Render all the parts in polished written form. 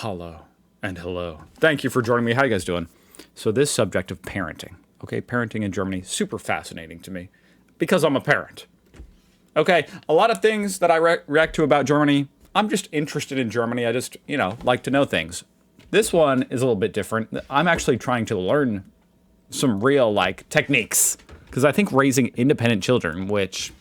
Hello and hello. Thank you for joining me. How you guys doing? So this subject of parenting, okay, parenting in Germany, super fascinating to me because I'm a parent. Okay, a lot of things that I react to about Germany, I'm just interested in Germany. I just, like to know things. This one is a little bit different. I'm actually trying to learn some real, techniques because I think raising independent children, which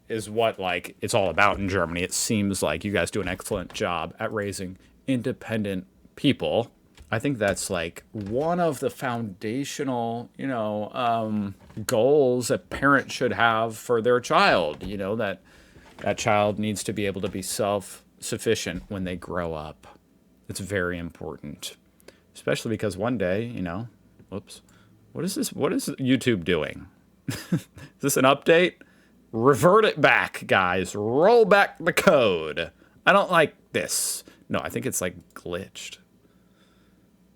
is what, it's all about in Germany. It seems like you guys do an excellent job at raising independent people. I think that's, one of the foundational, goals a parent should have for their child. That child needs to be able to be self-sufficient when they grow up. It's very important, especially because one day, whoops, what is this? What is YouTube doing? Is this an update? Revert it back, guys. Roll back the code. I don't like this. No, I think it's glitched.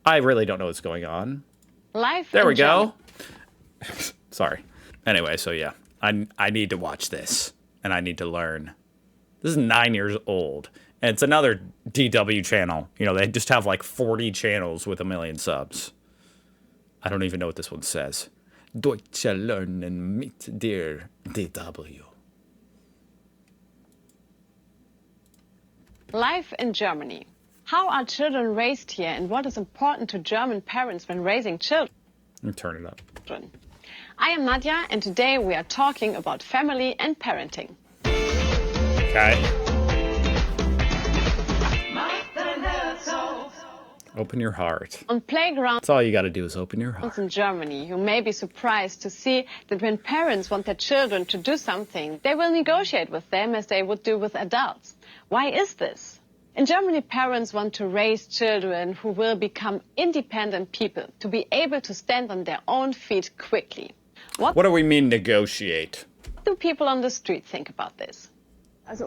I really don't know what's going on. There we go. Sorry. Anyway, so yeah, I need to watch this and I need to learn. This is 9 years old and it's another DW channel. They just have 40 channels with 1 million subs. I don't even know what this one says. Deutsche lernen mit der DW. Life in Germany. How are children raised here and what is important to German parents when raising children? Turn it up. I am Nadia and today we are talking about family and parenting. Okay. Open your heart. On playgrounds That's all you got to do is open your heart. in Germany, you may be surprised to see that when parents want their children to do something, they will negotiate with them as they would do with adults. Why is this? In Germany, parents want to raise children who will become independent people, to be able to stand on their own feet quickly. What do we mean negotiate? What do people on the street think about this? It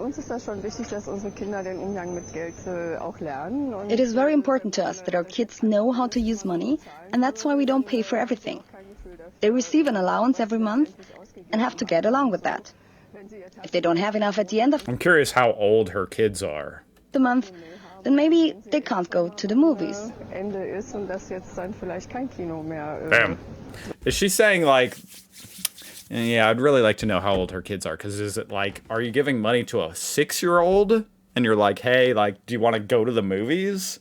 is very important to us that our kids know how to use money, and that's why we don't pay for everything. They receive an allowance every month and have to get along with that. If they don't have enough at the end of I'm curious how old her kids are. the month, then maybe they can't go to the movies. Bam. Is she saying yeah, I'd really like to know how old her kids are, because is it are you giving money to a 6-year-old and you're like, hey, do you want to go to the movies?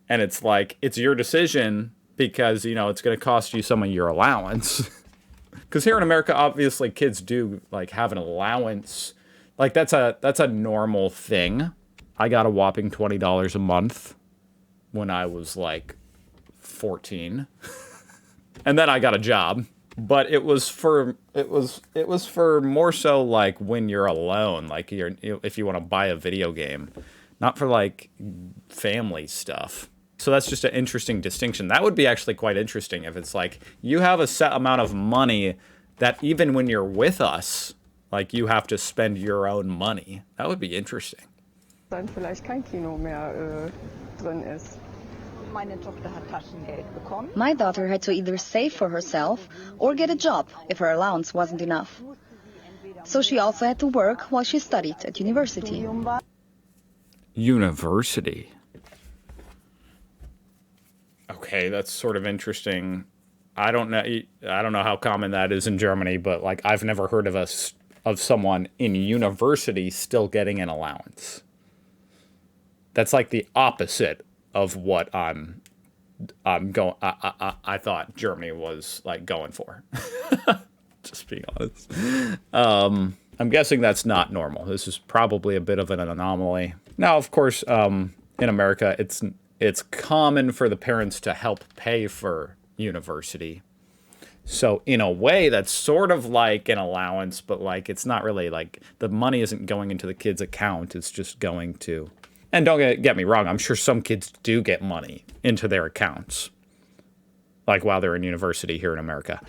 And it's it's your decision because, it's going to cost you some of your allowance. Because here in America, obviously, kids do have an allowance. That's a normal thing. I got a whopping $20 a month when I was 14. And then I got a job. But it was for more so when you're alone, if you want to buy a video game, not for family stuff. So that's just an interesting distinction. That would be actually quite interesting if it's you have a set amount of money that even when you're with us, you have to spend your own money. That would be interesting. My daughter had to either save for herself or get a job if her allowance wasn't enough. So she also had to work while she studied at university. University. Okay, that's sort of interesting. I don't know how common that is in Germany, but I've never heard of someone in university still getting an allowance. That's the opposite of what I'm going. I thought Germany was going for. Just being honest. I'm guessing that's not normal. This is probably a bit of an anomaly. Now, of course, in America, it's common for the parents to help pay for university. So in a way, that's sort of like an allowance, but it's not really the money isn't going into the kid's account. It's just going to. And don't get me wrong, I'm sure some kids do get money into their accounts, while they're in university here in America.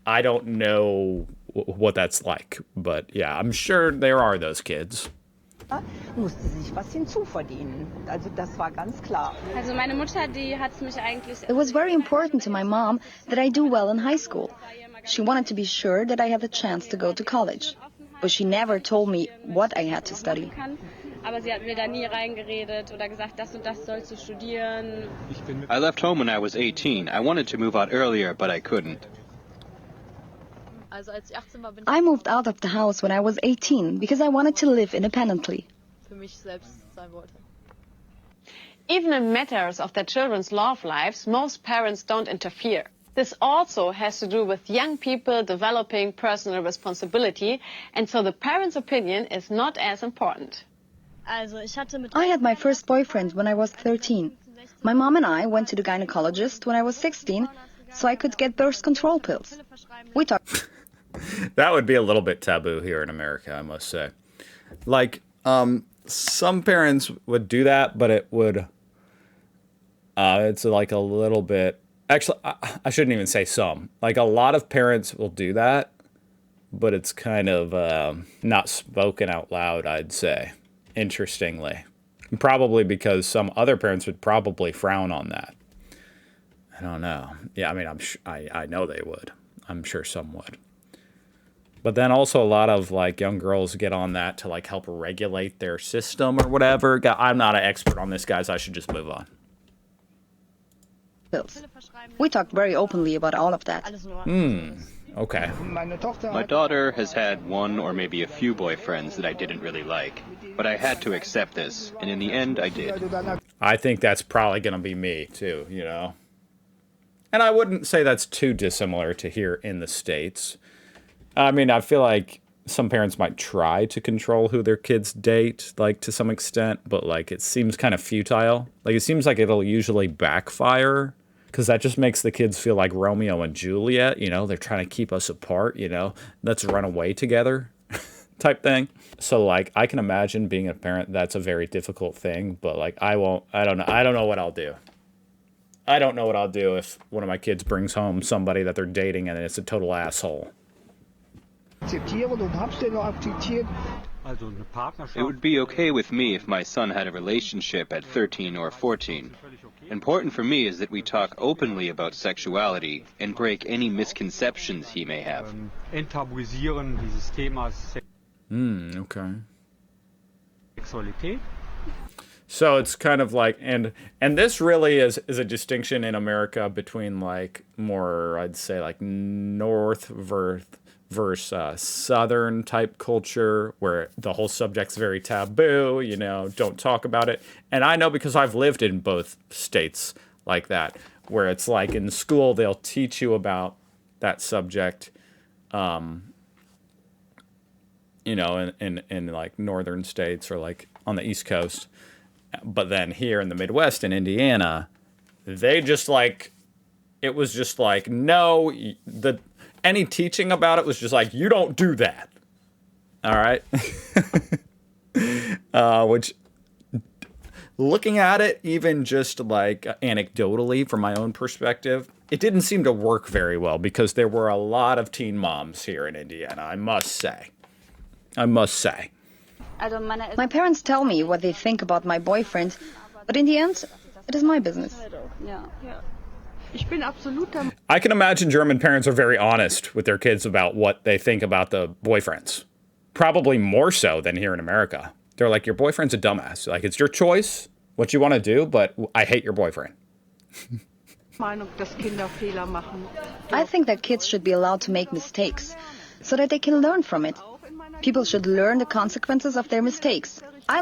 I don't know what that's like, but yeah, I'm sure there are those kids. Musste sich was hinzuverdienen. Also das war ganz klar. Also meine Mutter, die hat's mich eigentlich. It was very important to my mom that I do well in high school. She wanted to be sure that I had the chance to go to college, but she never told me what I had to study. Aber sie hat mir da nie reingeredet oder gesagt, das und das sollst du studieren. I left home when I was 18. I wanted to move out earlier, but I couldn't. I moved out of the house when I was 18 because I wanted to live independently. Even in matters of their children's love lives, most parents don't interfere. This also has to do with young people developing personal responsibility, and so the parent's opinion is not as important. I had my first boyfriend when I was 13. My mom and I went to the gynecologist when I was 16 so I could get birth control pills. We talked. That would be a little bit taboo here in America, I must say. Like, some parents would do that, but it would, it's like a little bit, actually, I shouldn't even say some. Like, a lot of parents will do that, but it's kind of not spoken out loud, I'd say, interestingly. Probably because some other parents would probably frown on that. I don't know. Yeah, I mean, I know they would. I'm sure some would. But then also a lot of like young girls get on that to like help regulate their system or whatever. I'm not an expert on this, guys. I should just move on. Pills. We talked very openly about all of that. Okay. My daughter has had one or maybe a few boyfriends that I didn't really like, but I had to accept this, and in the end, I did. I think that's probably going to be me too, you know. And I wouldn't say that's too dissimilar to here in the States. I mean, I feel like some parents might try to control who their kids date, like to some extent, but like it seems kind of futile. Like it seems like it'll usually backfire because that just makes the kids feel like Romeo and Juliet, you know, they're trying to keep us apart, you know, let's run away together type thing. So like I can imagine being a parent, that's a very difficult thing, but like I don't know what I'll do. I don't know what I'll do if one of my kids brings home somebody that they're dating and it's a total asshole. It would be okay with me if my son had a relationship at 13 or 14. Important for me is that we talk openly about sexuality and break any misconceptions he may have. Okay. So it's kind of like, and this really is a distinction in America between like more, I'd say like North versus Southern type culture where the whole subject's very taboo, you know, don't talk about it. And I know because I've lived in both states like that, where it's like in school, they'll teach you about that subject, you know, in like northern states or like on the East Coast. But then here in the Midwest in Indiana, they just like, it was just like, no, any teaching about it was just like, you don't do that. All right. Which, looking at it, even just like anecdotally from my own perspective, it didn't seem to work very well because there were a lot of teen moms here in Indiana, I must say. My parents tell me what they think about my boyfriend, but in the end, it is my business. I can imagine German parents are very honest with their kids about what they think about the boyfriends. Probably more so than here in America. They're like, your boyfriend's a dumbass. Like, it's your choice, what you want to do, but I hate your boyfriend. I think that kids should be allowed to make mistakes so that they can learn from it. People should learn the consequences of their mistakes.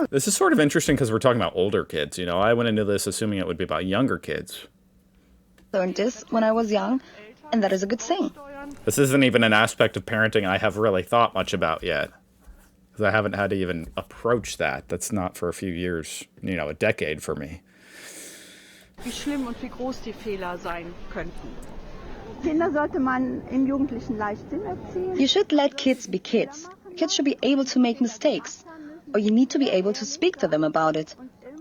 This is sort of interesting because we're talking about older kids, you know. I went into this assuming it would be about younger kids. Learned this when I was young, and that is a good thing. This isn't even an aspect of parenting I have really thought much about yet. Because I haven't had to even approach that. That's not for a few years, you know, a decade for me. Wie schlimm und wie groß die Fehler sein könnten. You should let kids be kids. Kids should be able to make mistakes, or you need to be able to speak to them about it.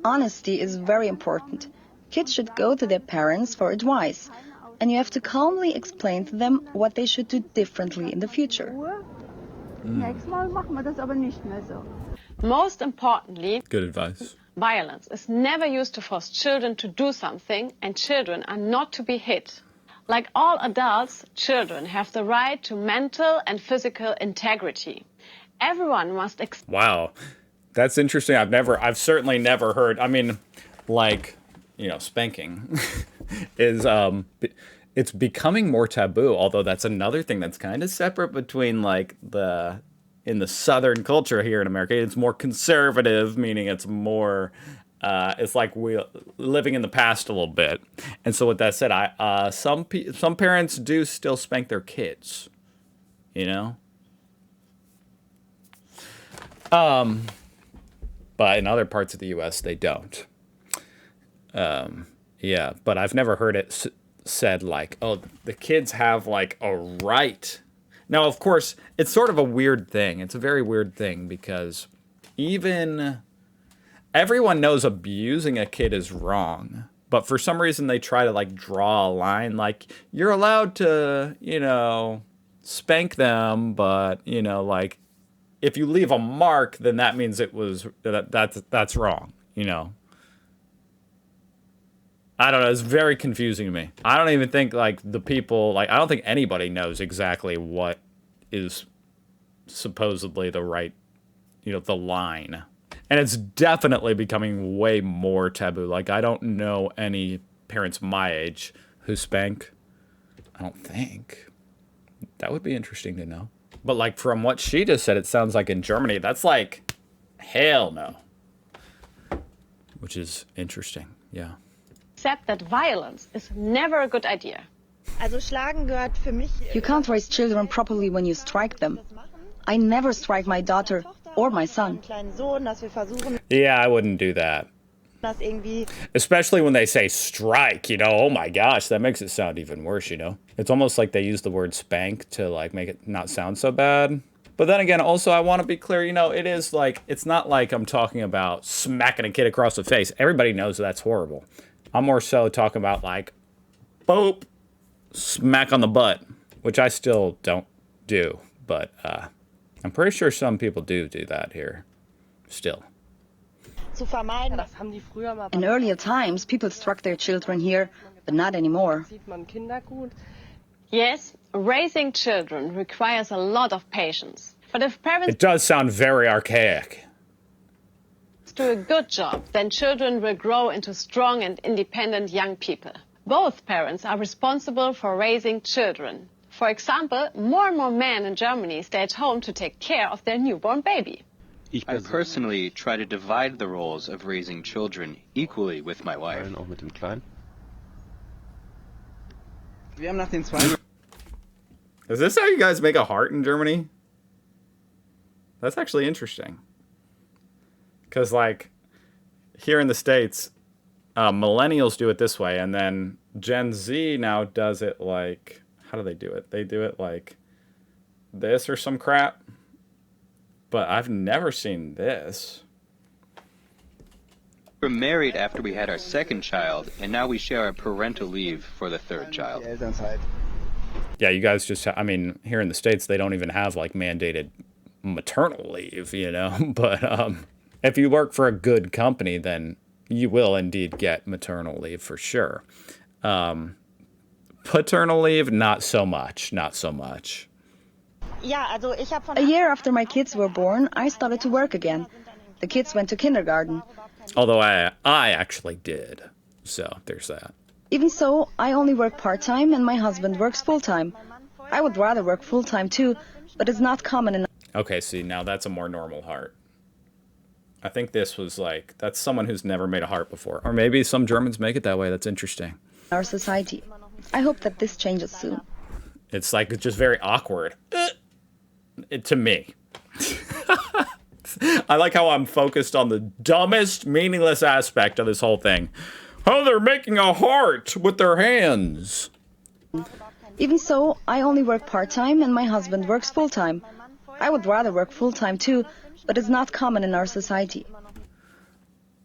Honesty is very important. Kids should go to their parents for advice, and you have to calmly explain to them what they should do differently in the future. Most importantly, good advice. Violence is never used to force children to do something, and children are not to be hit. Like all adults, children have the right to mental and physical integrity. Everyone must Wow. That's interesting. I've certainly never heard. I mean, like, spanking is it's becoming more taboo. Although that's another thing that's kind of separate between like in the Southern culture here in America. It's more conservative, meaning it's more. It's like we living in the past a little bit. And so with that said, some parents do still spank their kids. But in other parts of the U.S., they don't. Yeah, but I've never heard it said like, oh, the kids have like a right. Now, of course, it's sort of a weird thing. It's a very weird thing because even everyone knows abusing a kid is wrong. But for some reason, they try to like draw a line like you're allowed to, spank them. But, like if you leave a mark, then that means that's wrong, I don't know. It's very confusing to me. I don't even think like the people I don't think anybody knows exactly what is supposedly the right, the line. And it's definitely becoming way more taboo. Like I don't know any parents my age who spank. I don't think. That would be interesting to know. But like from what she just said, it sounds like in Germany, that's like hell no. Which is interesting. Yeah. Accept that violence is never a good idea. You can't raise children properly when you strike them. I never strike my daughter or my son. Yeah, I wouldn't do that. Especially when they say strike, oh my gosh, that makes it sound even worse, It's almost like they use the word spank to like make it not sound so bad. But then again, also I want to be clear, it is like, it's not like I'm talking about smacking a kid across the face. Everybody knows that's horrible. I'm more so talking about like, boop, smack on the butt, which I still don't do. But I'm pretty sure some people do that here still. In earlier times, people struck their children here, but not anymore. Yes, raising children requires a lot of patience. But if parents It does sound very archaic. do a good job, then children will grow into strong and independent young people. Both parents are responsible for raising children. For example, more and more men in Germany stay at home to take care of their newborn baby. I personally try to divide the roles of raising children equally with my wife. Is this how you guys make a heart in Germany? That's actually interesting. Because, like, here in the States, millennials do it this way, and then Gen Z now does it like, how do they do it? They do it like this or some crap. But I've never seen this. We were married after we had our second child, and now we share our parental leave for the third child. Yeah, you guys just, I mean, here in the States, they don't even have, like, mandated maternal leave, But if you work for a good company, then you will indeed get maternal leave for sure. Paternal leave, not so much. A year after my kids were born, I started to work again. The kids went to kindergarten. Although I actually did. So there's that. Even so, I only work part-time and my husband works full-time. I would rather work full-time too, but it's not common in Okay, see, now that's a more normal heart. I think this was like, that's someone who's never made a heart before. Or maybe some Germans make it that way. That's interesting. our society. I hope that this changes soon. It's like, it's just very awkward. To me. I like how I'm focused on the dumbest, meaningless aspect of this whole thing. Oh, they're making a heart with their hands. Even so, I only work part-time and my husband works full-time. I would rather work full-time too, but it's not common in our society.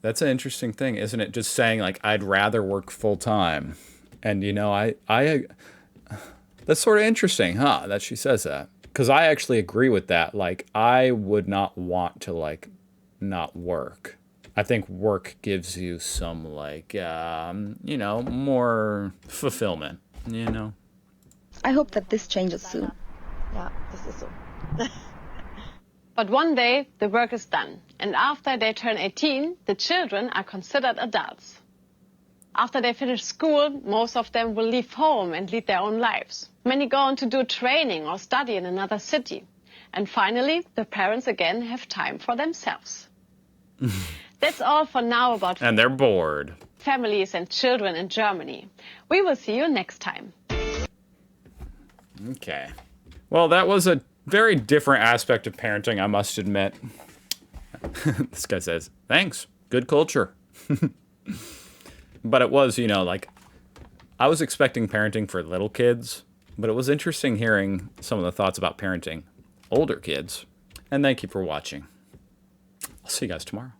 That's an interesting thing, isn't it? Just saying, like, I'd rather work full-time. And, you know, I that's sort of interesting, huh, that she says that. Because I actually agree with that. Like, I would not want to, like, not work. I think work gives you some, like, you know, more fulfillment, you know? I hope that this changes soon. Ja, das ist so. But one day, the work is done. And after they turn 18, the children are considered adults. After they finish school, most of them will leave home and lead their own lives. Many go on to do training or study in another city. And finally, the parents again have time for themselves. That's all for now about And they're bored. families and children in Germany. We will see you next time. Okay. Well, that was a very different aspect of parenting, I must admit. This guy says, thanks. Good culture. But it was, you know, like, I was expecting parenting for little kids, but it was interesting hearing some of the thoughts about parenting older kids. And thank you for watching. I'll see you guys tomorrow.